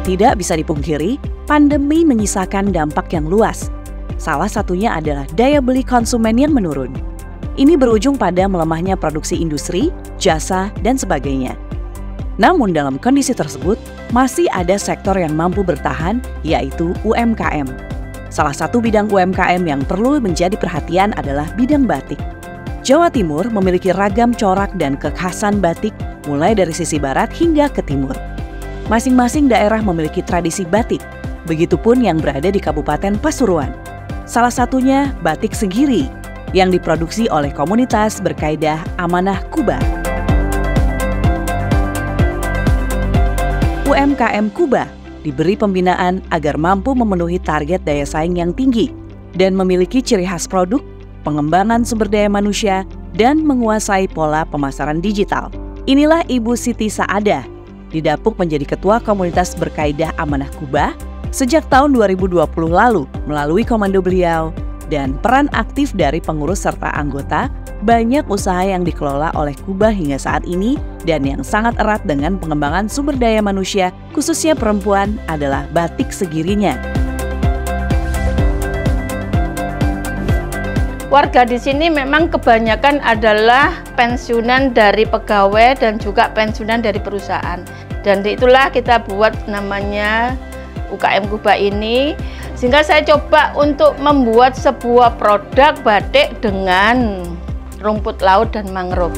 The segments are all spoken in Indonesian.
Tidak bisa dipungkiri, pandemi menyisakan dampak yang luas. Salah satunya adalah daya beli konsumen yang menurun. Ini berujung pada melemahnya produksi industri, jasa, dan sebagainya. Namun dalam kondisi tersebut, masih ada sektor yang mampu bertahan, yaitu UMKM. Salah satu bidang UMKM yang perlu menjadi perhatian adalah bidang batik. Jawa Timur memiliki ragam corak dan kekhasan batik mulai dari sisi barat hingga ke timur. Masing-masing daerah memiliki tradisi batik, begitupun yang berada di Kabupaten Pasuruan. Salah satunya batik Segiri yang diproduksi oleh komunitas berkaidah Amanah Kuba. UMKM Kuba diberi pembinaan agar mampu memenuhi target daya saing yang tinggi dan memiliki ciri khas produk, pengembangan sumber daya manusia, dan menguasai pola pemasaran digital. Inilah Ibu Siti Saadah, didapuk menjadi Ketua Komunitas Berkaidah Amanah Kuba sejak tahun 2020 lalu. Melalui komando beliau dan peran aktif dari pengurus serta anggota, banyak usaha yang dikelola oleh Kuba hingga saat ini dan yang sangat erat dengan pengembangan sumber daya manusia, khususnya perempuan, adalah batik Segirinya. Warga di sini memang kebanyakan adalah pensiunan dari pegawai dan juga pensiunan dari perusahaan. Dan itulah kita buat namanya UKM Kuba ini, sehingga saya coba untuk membuat sebuah produk batik dengan rumput laut dan mangrove.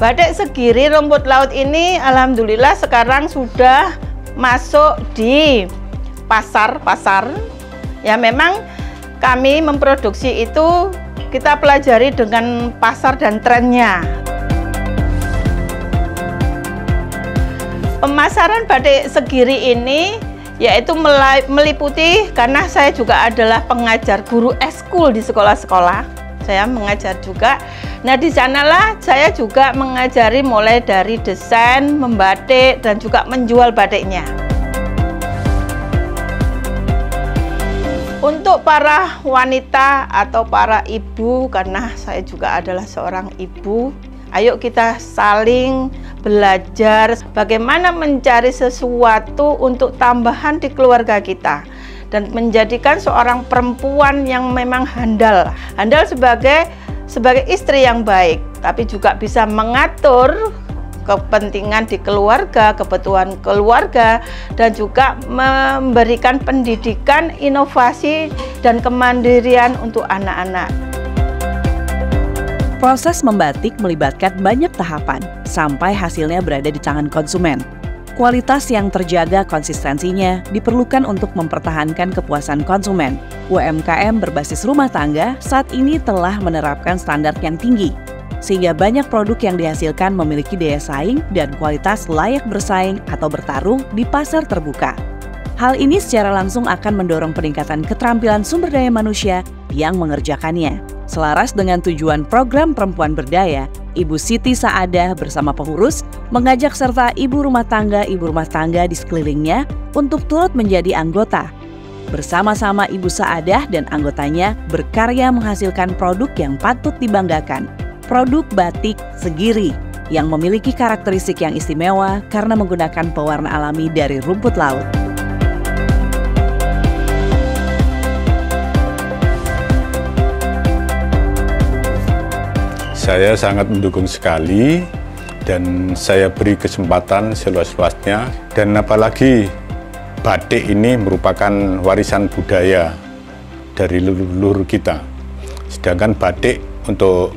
Batik Segiri rumput laut ini alhamdulillah sekarang sudah masuk di pasar-pasar. Ya memang kami memproduksi itu kita pelajari dengan pasar dan trennya. Pemasaran batik Segiri ini yaitu meliputi, karena saya juga adalah pengajar guru eskul di sekolah-sekolah, saya mengajar juga. Nah di sanalah saya juga mengajari mulai dari desain, membatik, dan juga menjual batiknya. Untuk para wanita atau para ibu, karena saya juga adalah seorang ibu, ayo kita saling belajar bagaimana mencari sesuatu untuk tambahan di keluarga kita dan menjadikan seorang perempuan yang memang handal sebagai istri yang baik, tapi juga bisa mengatur kepentingan di keluarga, kebutuhan keluarga, dan juga memberikan pendidikan, inovasi, dan kemandirian untuk anak-anak. Proses membatik melibatkan banyak tahapan sampai hasilnya berada di tangan konsumen. Kualitas yang terjaga konsistensinya diperlukan untuk mempertahankan kepuasan konsumen. UMKM berbasis rumah tangga saat ini telah menerapkan standar yang tinggi, sehingga banyak produk yang dihasilkan memiliki daya saing dan kualitas layak bersaing atau bertarung di pasar terbuka. Hal ini secara langsung akan mendorong peningkatan keterampilan sumber daya manusia yang mengerjakannya. Selaras dengan tujuan program Perempuan Berdaya, Ibu Siti Saadah bersama pengurus mengajak serta ibu rumah tangga di sekelilingnya untuk turut menjadi anggota. Bersama-sama Ibu Saadah dan anggotanya berkarya menghasilkan produk yang patut dibanggakan. Produk batik Segiri yang memiliki karakteristik yang istimewa karena menggunakan pewarna alami dari rumput laut. Saya sangat mendukung sekali dan saya beri kesempatan seluas-luasnya, dan apalagi batik ini merupakan warisan budaya dari leluhur kita. Sedangkan batik untuk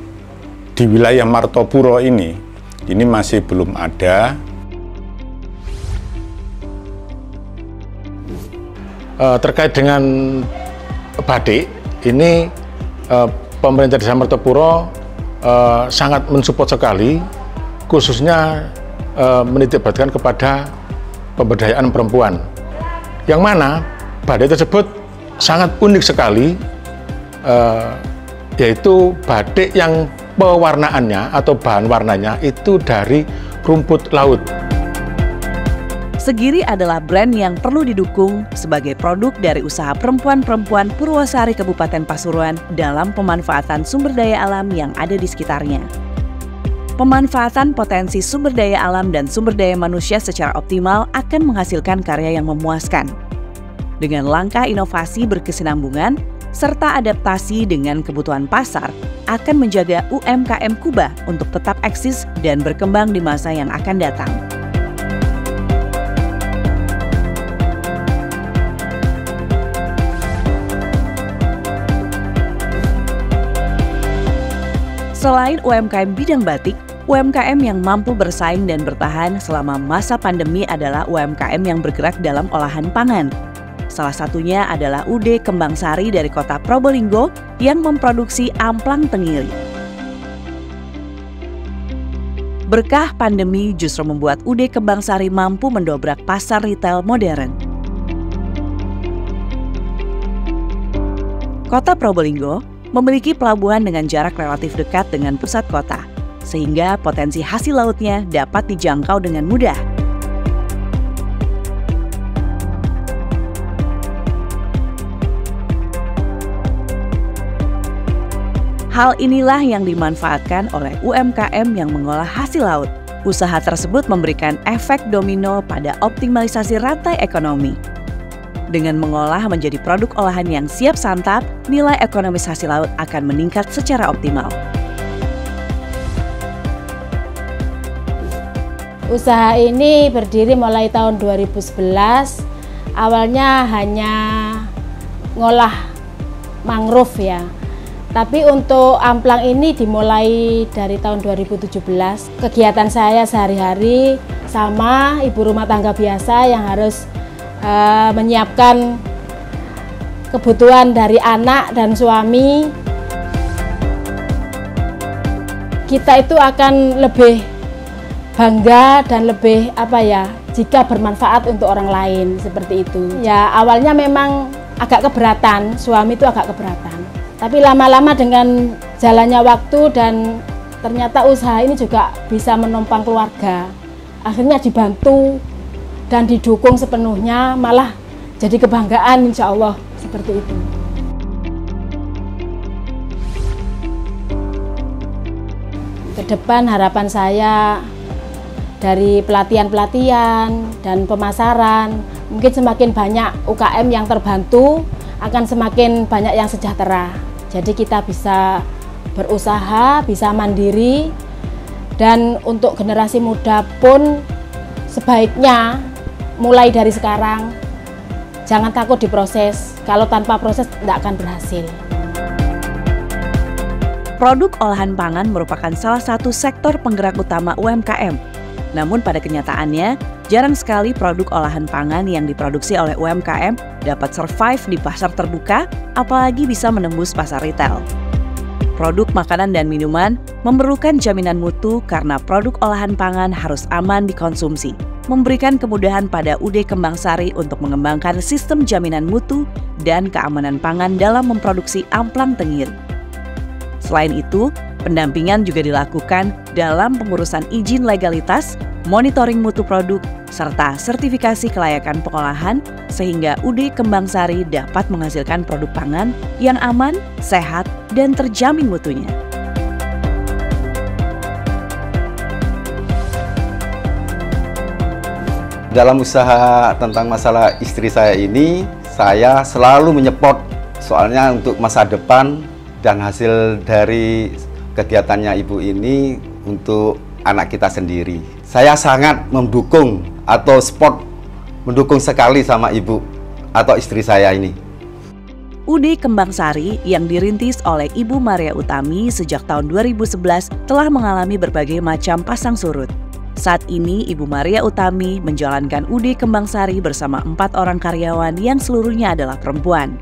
di wilayah Martopuro ini masih belum ada. Terkait dengan batik ini, pemerintah Desa Martopuro sangat mensupport sekali, khususnya menitikberatkan kepada pemberdayaan perempuan, yang mana batik tersebut sangat unik sekali, yaitu batik yang pewarnaannya atau bahan warnanya itu dari rumput laut. Segiri adalah brand yang perlu didukung sebagai produk dari usaha perempuan-perempuan Purwosari Kabupaten Pasuruan dalam pemanfaatan sumber daya alam yang ada di sekitarnya. Pemanfaatan potensi sumber daya alam dan sumber daya manusia secara optimal akan menghasilkan karya yang memuaskan. Dengan langkah inovasi berkesinambungan, serta adaptasi dengan kebutuhan pasar, akan menjaga UMKM Kuba untuk tetap eksis dan berkembang di masa yang akan datang. Selain UMKM bidang batik, UMKM yang mampu bersaing dan bertahan selama masa pandemi adalah UMKM yang bergerak dalam olahan pangan. Salah satunya adalah UD Kembang Sari dari kota Probolinggo yang memproduksi amplang tenggiri. Berkah pandemi justru membuat UD Kembang Sari mampu mendobrak pasar retail modern. Kota Probolinggo memiliki pelabuhan dengan jarak relatif dekat dengan pusat kota, sehingga potensi hasil lautnya dapat dijangkau dengan mudah. Hal inilah yang dimanfaatkan oleh UMKM yang mengolah hasil laut. Usaha tersebut memberikan efek domino pada optimalisasi rantai ekonomi. Dengan mengolah menjadi produk olahan yang siap santap, nilai ekonomis hasil laut akan meningkat secara optimal. Usaha ini berdiri mulai tahun 2011. Awalnya hanya ngolah mangrove ya. Tapi untuk amplang ini dimulai dari tahun 2017. Kegiatan saya sehari-hari sama ibu rumah tangga biasa yang harus menyiapkan kebutuhan dari anak dan suami. Kita itu akan lebih bangga dan lebih jika bermanfaat untuk orang lain seperti itu. Ya awalnya memang agak keberatan, suami itu agak keberatan. Tapi lama-lama dengan jalannya waktu dan ternyata usaha ini juga bisa menopang keluarga. Akhirnya dibantu dan didukung sepenuhnya, malah jadi kebanggaan insya Allah seperti itu. Ke depan harapan saya dari pelatihan-pelatihan dan pemasaran, mungkin semakin banyak UKM yang terbantu, akan semakin banyak yang sejahtera. Jadi kita bisa berusaha, bisa mandiri, dan untuk generasi muda pun sebaiknya mulai dari sekarang, jangan takut diproses. Kalau tanpa proses tidak akan berhasil. Produk olahan pangan merupakan salah satu sektor penggerak utama UMKM. Namun pada kenyataannya, jarang sekali produk olahan pangan yang diproduksi oleh UMKM dapat survive di pasar terbuka, apalagi bisa menembus pasar retail. Produk makanan dan minuman memerlukan jaminan mutu karena produk olahan pangan harus aman dikonsumsi, memberikan kemudahan pada UD Kembang Sari untuk mengembangkan sistem jaminan mutu dan keamanan pangan dalam memproduksi amplang tenggiri. Selain itu, pendampingan juga dilakukan dalam pengurusan izin legalitas, monitoring mutu produk, serta sertifikasi kelayakan pengolahan sehingga UD Kembang Sari dapat menghasilkan produk pangan yang aman, sehat, dan terjamin mutunya. Dalam usaha tentang masalah istri saya ini, saya selalu menyeport soalnya untuk masa depan dan hasil dari kegiatannya ibu ini untuk anak kita sendiri. Saya sangat mendukung atau support, mendukung sekali sama ibu atau istri saya ini. UD Kembang Sari yang dirintis oleh Ibu Maria Utami sejak tahun 2011 telah mengalami berbagai macam pasang surut. Saat ini Ibu Maria Utami menjalankan UD Kembang Sari bersama 4 orang karyawan yang seluruhnya adalah perempuan.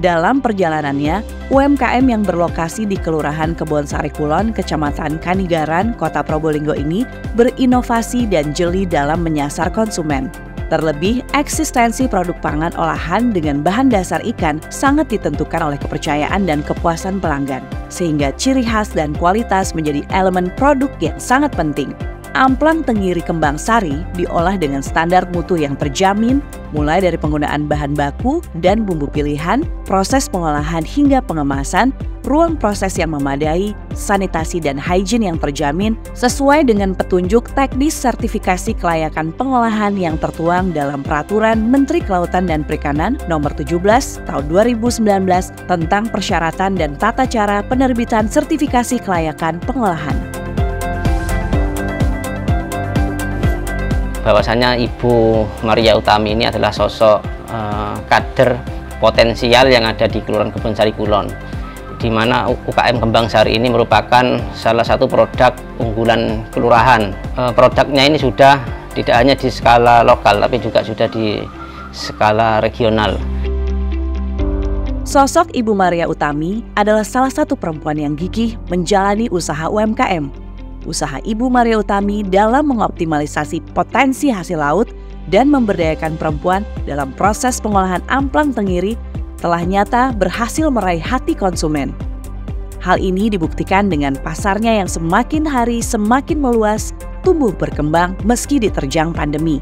Dalam perjalanannya, UMKM yang berlokasi di Kelurahan Kebonsari Kulon, Kecamatan Kanigaran, Kota Probolinggo ini berinovasi dan jeli dalam menyasar konsumen. Terlebih, eksistensi produk pangan olahan dengan bahan dasar ikan sangat ditentukan oleh kepercayaan dan kepuasan pelanggan, sehingga ciri khas dan kualitas menjadi elemen produk yang sangat penting. Amplang tenggiri kembang sari diolah dengan standar mutu yang terjamin, mulai dari penggunaan bahan baku dan bumbu pilihan, proses pengolahan hingga pengemasan, ruang proses yang memadai, sanitasi dan hygiene yang terjamin sesuai dengan petunjuk teknis sertifikasi kelayakan pengolahan yang tertuang dalam Peraturan Menteri Kelautan dan Perikanan Nomor 17 Tahun 2019 tentang persyaratan dan tata cara penerbitan sertifikasi kelayakan pengolahan. Bahwasanya Ibu Maria Utami ini adalah sosok kader potensial yang ada di Kelurahan Kebonsari Kulon, di mana UKM Kembang Sari ini merupakan salah satu produk unggulan kelurahan. Produknya ini sudah tidak hanya di skala lokal, tapi juga sudah di skala regional. Sosok Ibu Maria Utami adalah salah satu perempuan yang gigih menjalani usaha UMKM. Usaha Ibu Maria Utami dalam mengoptimalisasi potensi hasil laut dan memberdayakan perempuan dalam proses pengolahan amplang tenggiri telah nyata berhasil meraih hati konsumen. Hal ini dibuktikan dengan pasarnya yang semakin hari semakin meluas, tumbuh berkembang meski diterjang pandemi.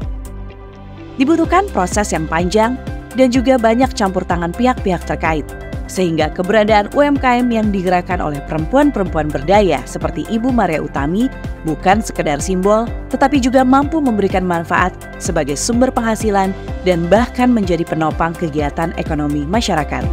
Dibutuhkan proses yang panjang dan juga banyak campur tangan pihak-pihak terkait, sehingga keberadaan UMKM yang digerakkan oleh perempuan-perempuan berdaya seperti Ibu Maria Utami bukan sekedar simbol, tetapi juga mampu memberikan manfaat sebagai sumber penghasilan dan bahkan menjadi penopang kegiatan ekonomi masyarakat.